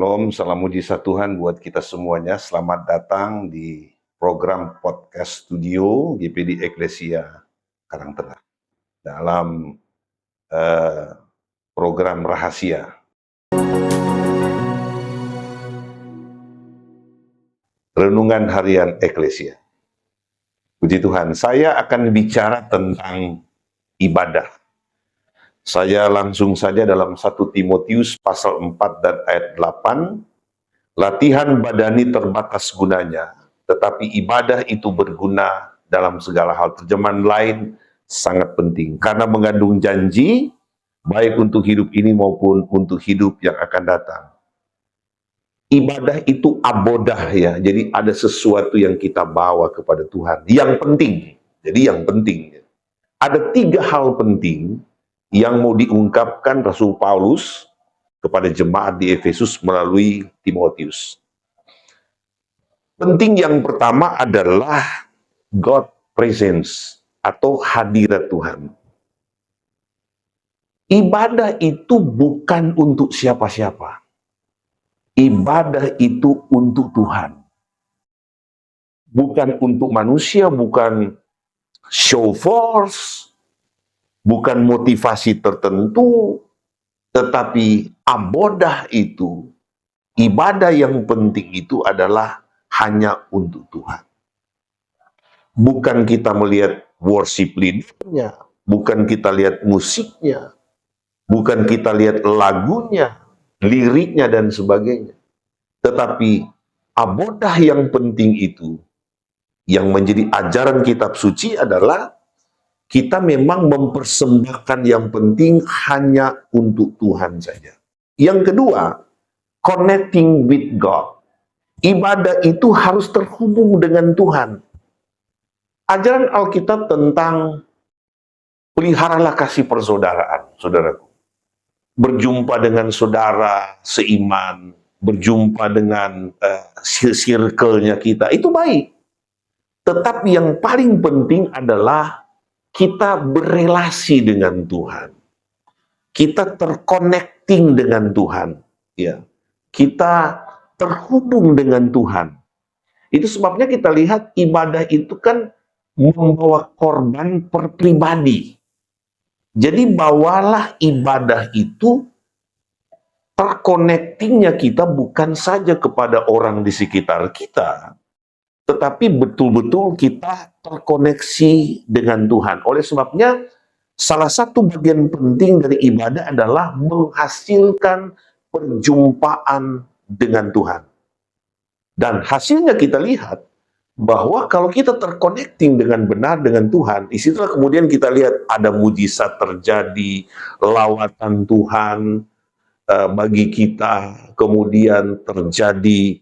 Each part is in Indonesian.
Shalom, salam mujizat Tuhan buat kita semuanya. Selamat datang di program podcast studio GPD Eklesia Karangtengah dalam program rahasia. Renungan Harian Eklesia. Puji Tuhan, saya akan bicara tentang ibadah. Saya langsung saja dalam 1 Timotius pasal 4 dan ayat 8. Latihan badani terbatas gunanya, tetapi ibadah itu berguna dalam segala hal. Terjemahan lain sangat penting, karena mengandung janji, baik untuk hidup ini maupun untuk hidup yang akan datang. Ibadah itu abodah ya, jadi ada sesuatu yang kita bawa kepada Tuhan, yang penting. Jadi yang penting, ada 3 hal penting yang mau diungkapkan Rasul Paulus kepada jemaat di Efesus melalui Timotius. Penting yang pertama adalah God presence atau hadirat Tuhan. Ibadah itu bukan untuk siapa-siapa. Ibadah itu untuk Tuhan. Bukan untuk manusia, bukan show force, bukan motivasi tertentu, tetapi abodah itu, ibadah yang penting itu adalah hanya untuk Tuhan. Bukan kita melihat worship leader-nya, bukan kita lihat musiknya, bukan kita lihat lagunya, liriknya dan sebagainya. Tetapi abodah yang penting itu, yang menjadi ajaran kitab suci adalah kita memang mempersembahkan yang penting hanya untuk Tuhan saja. Yang kedua, connecting with God. Ibadah itu harus terhubung dengan Tuhan. Ajaran Alkitab tentang peliharalah kasih persaudaraan, saudaraku. Berjumpa dengan saudara seiman, berjumpa dengan circle-nya kita, itu baik. Tetapi yang paling penting adalah kita berelasi dengan Tuhan. Kita terconnecting dengan Tuhan. Ya. Kita terhubung dengan Tuhan. Itu sebabnya kita lihat ibadah itu kan membawa korban per pribadi. Jadi bawalah ibadah itu, terconnectingnya kita bukan saja kepada orang di sekitar kita, tetapi betul-betul kita terkoneksi dengan Tuhan. Oleh sebabnya, salah satu bagian penting dari ibadah adalah menghasilkan perjumpaan dengan Tuhan. Dan hasilnya kita lihat bahwa kalau kita terconnecting dengan benar dengan Tuhan, disitulah kemudian kita lihat ada mujizat terjadi, lawatan Tuhan bagi kita, kemudian terjadi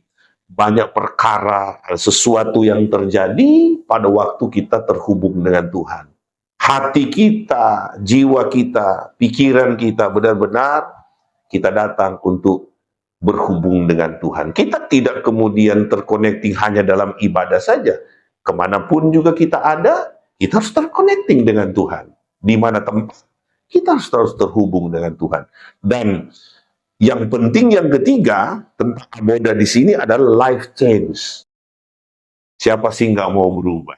banyak perkara, sesuatu yang terjadi pada waktu kita terhubung dengan Tuhan. Hati kita, jiwa kita, pikiran kita benar-benar kita datang untuk berhubung dengan Tuhan. Kita tidak kemudian terconnecting hanya dalam ibadah saja. Kemanapun juga kita ada, kita harus terconnecting dengan Tuhan. Di mana tempat, kita harus terhubung dengan Tuhan. Dan yang penting yang ketiga tentang abodah di sini adalah life change. Siapa sih nggak mau berubah?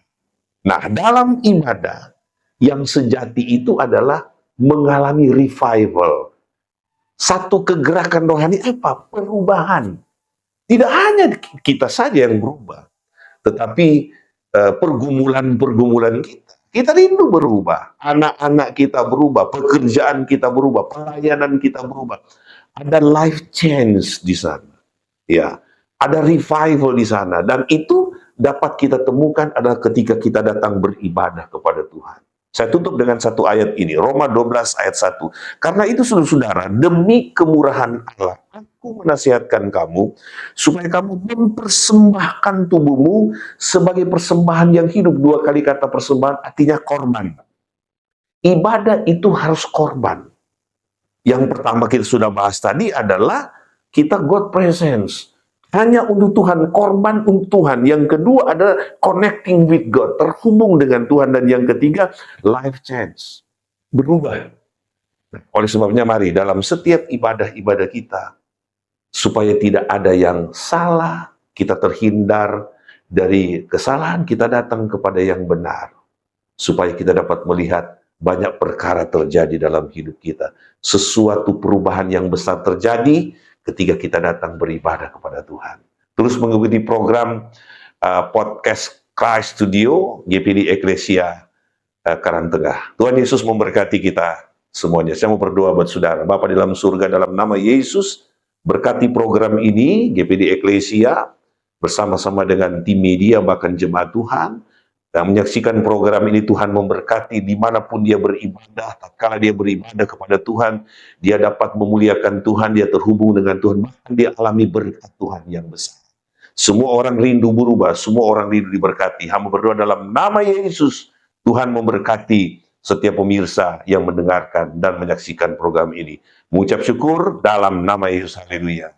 Nah, dalam ibadah yang sejati itu adalah mengalami revival. Satu kegerakan rohani apa? Perubahan. Tidak hanya kita saja yang berubah, tetapi pergumulan-pergumulan kita. Kita rindu berubah. Anak-anak kita berubah, pekerjaan kita berubah, pelayanan kita berubah. Ada life change di sana. Ya, ada revival di sana, dan itu dapat kita temukan adalah ketika kita datang beribadah kepada Tuhan. Saya tutup dengan satu ayat ini, Roma 12 ayat 1. Karena itu saudara-saudara, demi kemurahan Allah, aku menasihatkan kamu supaya kamu mempersembahkan tubuhmu sebagai persembahan yang hidup. 2 kali kata persembahan artinya korban. Ibadah itu harus korban. Yang pertama kita sudah bahas tadi adalah kita God presence. Hanya untuk Tuhan, korban untuk Tuhan. Yang kedua adalah connecting with God, terhubung dengan Tuhan. Dan yang ketiga, life change, berubah. Oleh sebabnya mari dalam setiap ibadah-ibadah kita, supaya tidak ada yang salah, kita terhindar dari kesalahan, kita datang kepada yang benar, supaya kita dapat melihat banyak perkara terjadi dalam hidup kita. Sesuatu perubahan yang besar terjadi ketika kita datang beribadah kepada Tuhan. Terus mengikuti program podcast Christ Studio, GPD Eklesia Karangtengah. Tuhan Yesus memberkati kita semuanya. Saya mau berdoa buat saudara. Bapa di dalam surga, dalam nama Yesus, berkati program ini, GPD Eklesia, bersama-sama dengan tim media, bahkan jemaat Tuhan, yang menyaksikan program ini. Tuhan memberkati dimanapun dia beribadah. Tatkala dia beribadah kepada Tuhan, dia dapat memuliakan Tuhan, dia terhubung dengan Tuhan, bahkan dia alami berkat Tuhan yang besar. Semua orang rindu berubah, semua orang rindu diberkati. Hamba berdoa dalam nama Yesus, Tuhan memberkati setiap pemirsa yang mendengarkan dan menyaksikan program ini. Mengucap syukur dalam nama Yesus, haleluya.